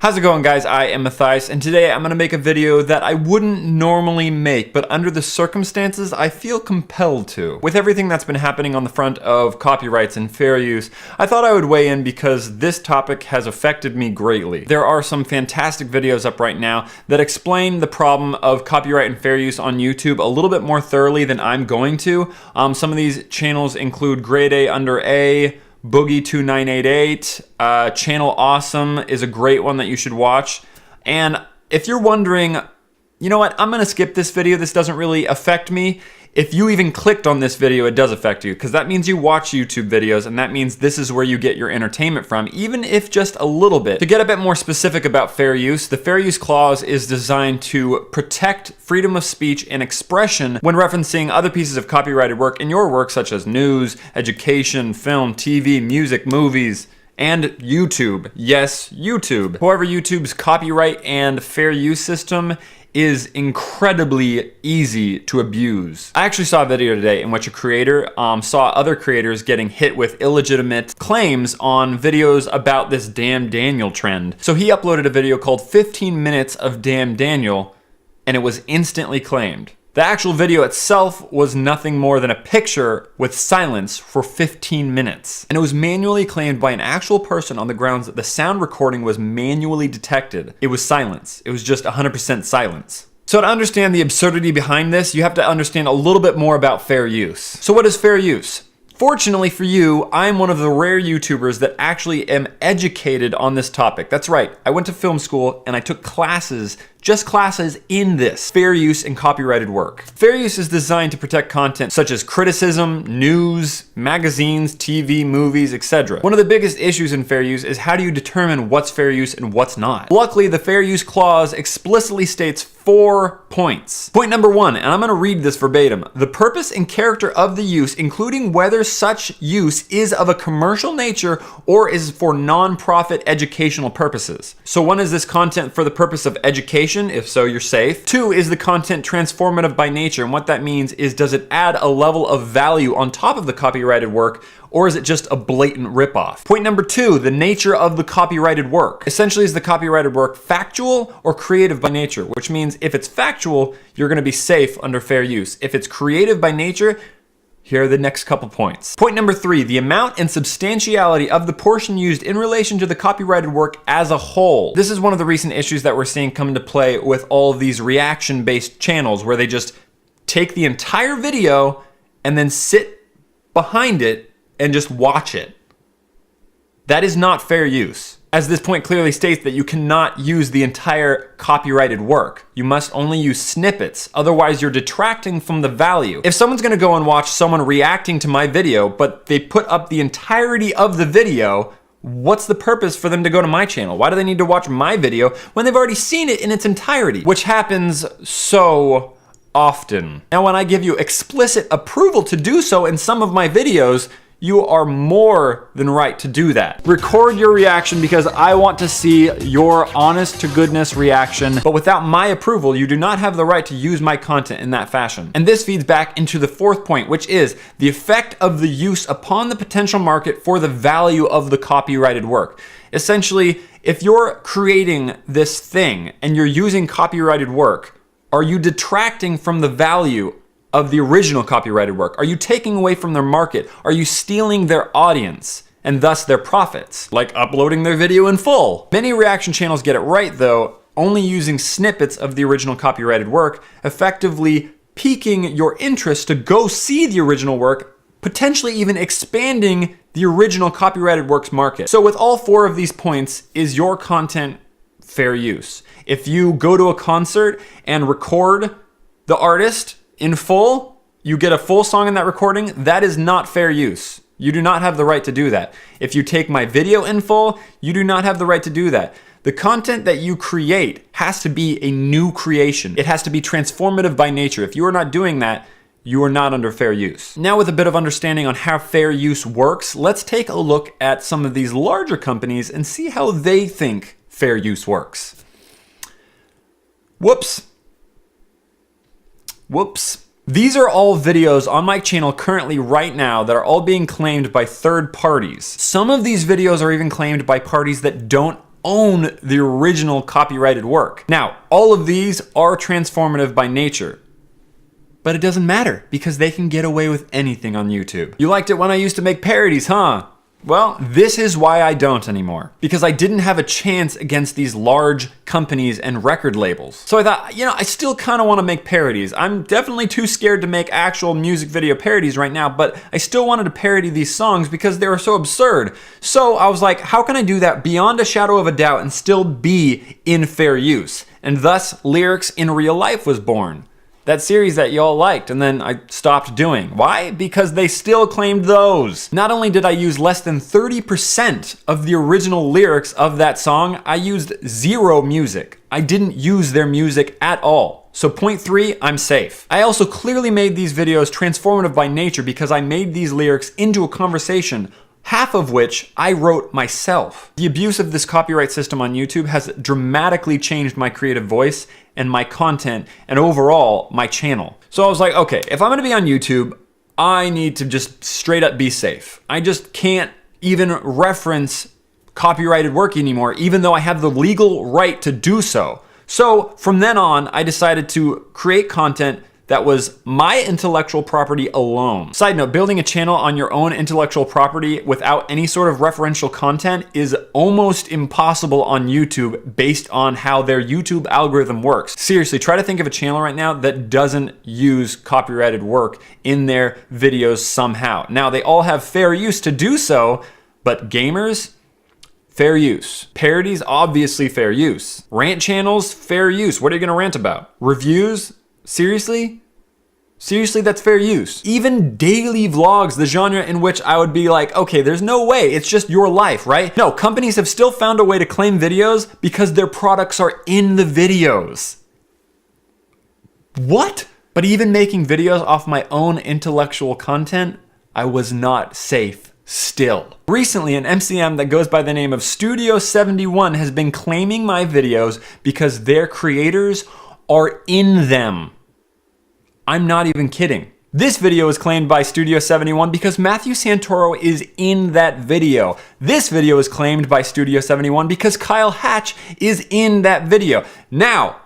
How's it going, guys? I am Matthias, and today I'm going to make a video that I wouldn't normally make, but under the circumstances, I feel compelled to. With everything that's been happening on the front of copyrights and fair use, I thought I would weigh in because this topic has affected me greatly. There are some fantastic videos up right now that explain the problem of copyright and fair use on YouTube a little bit more thoroughly than I'm going to. Some of these channels include Grade A Under A, Boogie2988, Channel Awesome is a great one that you should watch. And if you're wondering, you know what, I'm gonna skip this video, this doesn't really affect me. If you even clicked on this video, it does affect you, because that means you watch YouTube videos, and that means this is where you get your entertainment from, even if just a little bit. To get a bit more specific about fair use, the fair use clause is designed to protect freedom of speech and expression when referencing other pieces of copyrighted work in your work, such as news, education, film, TV, music, movies, and YouTube. Yes, YouTube. However, YouTube's copyright and fair use system is incredibly easy to abuse. I actually saw a video today in which a creator saw other creators getting hit with illegitimate claims on videos about this Damn Daniel trend. So he uploaded a video called 15 Minutes of Damn Daniel, and it was instantly claimed. The actual video itself was nothing more than a picture with silence for 15 minutes. And it was manually claimed by an actual person on the grounds that the sound recording was manually detected. It was silence. It was just 100% silence. So to understand the absurdity behind this, you have to understand a little bit more about fair use. So what is fair use? Fortunately for you, I'm one of the rare YouTubers that actually am educated on this topic. That's right, I went to film school and I took classes, just classes in this, fair use and copyrighted work. Fair use is designed to protect content such as criticism, news, magazines, TV, movies, etc. One of the biggest issues in fair use is how do you determine what's fair use and what's not? Luckily, the fair use clause explicitly states 4 points. Point number 1, and I'm gonna read this verbatim. The purpose and character of the use, including whether such use is of a commercial nature or is for non-profit educational purposes. So 1, is this content for the purpose of education? If so, you're safe. 2, is the content transformative by nature? And what that means is, does it add a level of value on top of the copyrighted work, or is it just a blatant ripoff? Point number 2, the nature of the copyrighted work. Essentially, is the copyrighted work factual or creative by nature? Which means if it's factual, you're gonna be safe under fair use. If it's creative by nature, here are the next couple points. Point number 3, the amount and substantiality of the portion used in relation to the copyrighted work as a whole. This is one of the recent issues that we're seeing come into play with all of these reaction-based channels where they just take the entire video and then sit behind it and just watch it. That is not fair use. As this point clearly states that you cannot use the entire copyrighted work. You must only use snippets, otherwise you're detracting from the value. If someone's gonna go and watch someone reacting to my video, but they put up the entirety of the video, what's the purpose for them to go to my channel? Why do they need to watch my video when they've already seen it in its entirety? Which happens so often. Now, when I give you explicit approval to do so in some of my videos, you are more than right to do that. Record your reaction because I want to see your honest to goodness reaction, but without my approval, you do not have the right to use my content in that fashion. And this feeds back into the 4th point, which is the effect of the use upon the potential market for the value of the copyrighted work. Essentially, if you're creating this thing and you're using copyrighted work, are you detracting from the value of the original copyrighted work? Are you taking away from their market? Are you stealing their audience and thus their profits, like uploading their video in full? Many reaction channels get it right though, only using snippets of the original copyrighted work, effectively piquing your interest to go see the original work, potentially even expanding the original copyrighted work's market. So with all 4 of these points, is your content fair use? If you go to a concert and record the artist in full, you get a full song in that recording, that is not fair use. You do not have the right to do that. If you take my video in full, you do not have the right to do that. The content that you create has to be a new creation. It has to be transformative by nature. If you are not doing that, you are not under fair use. Now, with a bit of understanding on how fair use works, let's take a look at some of these larger companies and see how they think fair use works. Whoops. These are all videos on my channel currently right now that are all being claimed by third parties. Some of these videos are even claimed by parties that don't own the original copyrighted work. Now, all of these are transformative by nature, but it doesn't matter because they can get away with anything on YouTube. You liked it when I used to make parodies, huh? Well, this is why I don't anymore. Because I didn't have a chance against these large companies and record labels. So I thought, I still kind of want to make parodies. I'm definitely too scared to make actual music video parodies right now, but I still wanted to parody these songs because they were so absurd. So I was like, how can I do that beyond a shadow of a doubt and still be in fair use? And thus, Lyrics in Real Life was born. That series that y'all liked, and then I stopped doing. Why? Because they still claimed those. Not only did I use less than 30% of the original lyrics of that song, I used zero music. I didn't use their music at all. So point 3, I'm safe. I also clearly made these videos transformative by nature because I made these lyrics into a conversation, half of which I wrote myself. The abuse of this copyright system on YouTube has dramatically changed my creative voice and my content and overall my channel. So I was like, okay, if I'm gonna be on YouTube, I need to just straight up be safe. I just can't even reference copyrighted work anymore, even though I have the legal right to do so. So from then on, I decided to create content that was my intellectual property alone. Side note, building a channel on your own intellectual property without any sort of referential content is almost impossible on YouTube based on how their YouTube algorithm works. Seriously, try to think of a channel right now that doesn't use copyrighted work in their videos somehow. Now, they all have fair use to do so, but gamers, fair use. Parodies, obviously fair use. Rant channels, fair use. What are you gonna rant about? Reviews? Seriously? Seriously, that's fair use. Even daily vlogs, the genre in which I would be like, okay, there's no way, it's just your life, right? No, companies have still found a way to claim videos because their products are in the videos. What? But even making videos off my own intellectual content, I was not safe still. Recently, an MCM that goes by the name of Studio 71 has been claiming my videos because their creators are in them. I'm not even kidding. This video is claimed by Studio 71 because Matthew Santoro is in that video. This video is claimed by Studio 71 because Kyle Hatch is in that video. Now,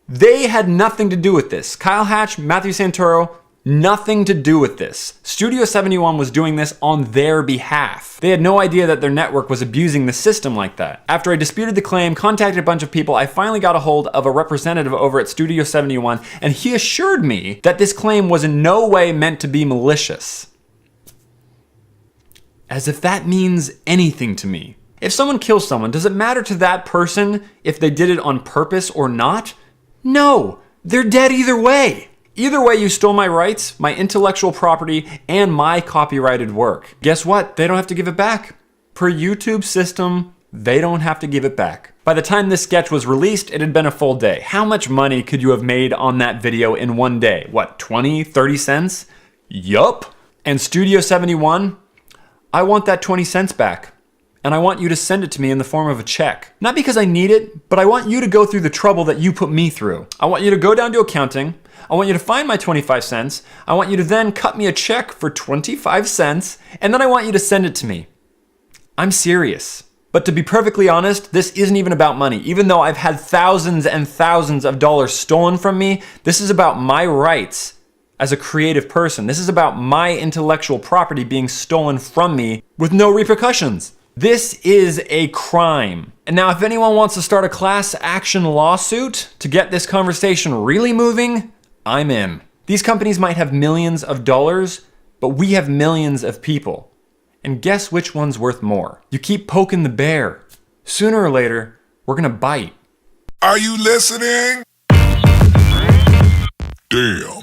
they had nothing to do with this. Kyle Hatch, Matthew Santoro, nothing to do with this. Studio 71 was doing this on their behalf. They had no idea that their network was abusing the system like that. After I disputed the claim, contacted a bunch of people, I finally got a hold of a representative over at Studio 71, and he assured me that this claim was in no way meant to be malicious. As if that means anything to me. If someone kills someone, does it matter to that person if they did it on purpose or not? No, they're dead either way. Either way, you stole my rights, my intellectual property, and my copyrighted work. Guess what? They don't have to give it back. Per YouTube system, they don't have to give it back. By the time this sketch was released, it had been a full day. How much money could you have made on that video in one day? What, 20, 30 cents? Yup. And Studio 71, I want that 20 cents back. And I want you to send it to me in the form of a check. Not because I need it, but I want you to go through the trouble that you put me through. I want you to go down to accounting. I want you to find my 25 cents. I want you to then cut me a check for 25 cents. And then I want you to send it to me. I'm serious. But to be perfectly honest, this isn't even about money. Even though I've had thousands and thousands of dollars stolen from me, this is about my rights as a creative person. This is about my intellectual property being stolen from me with no repercussions. This is a crime. And now if anyone wants to start a class action lawsuit to get this conversation really moving, I'm in. These companies might have millions of dollars, but we have millions of people. And guess which one's worth more? You keep poking the bear. Sooner or later, we're gonna bite. Are you listening? Damn.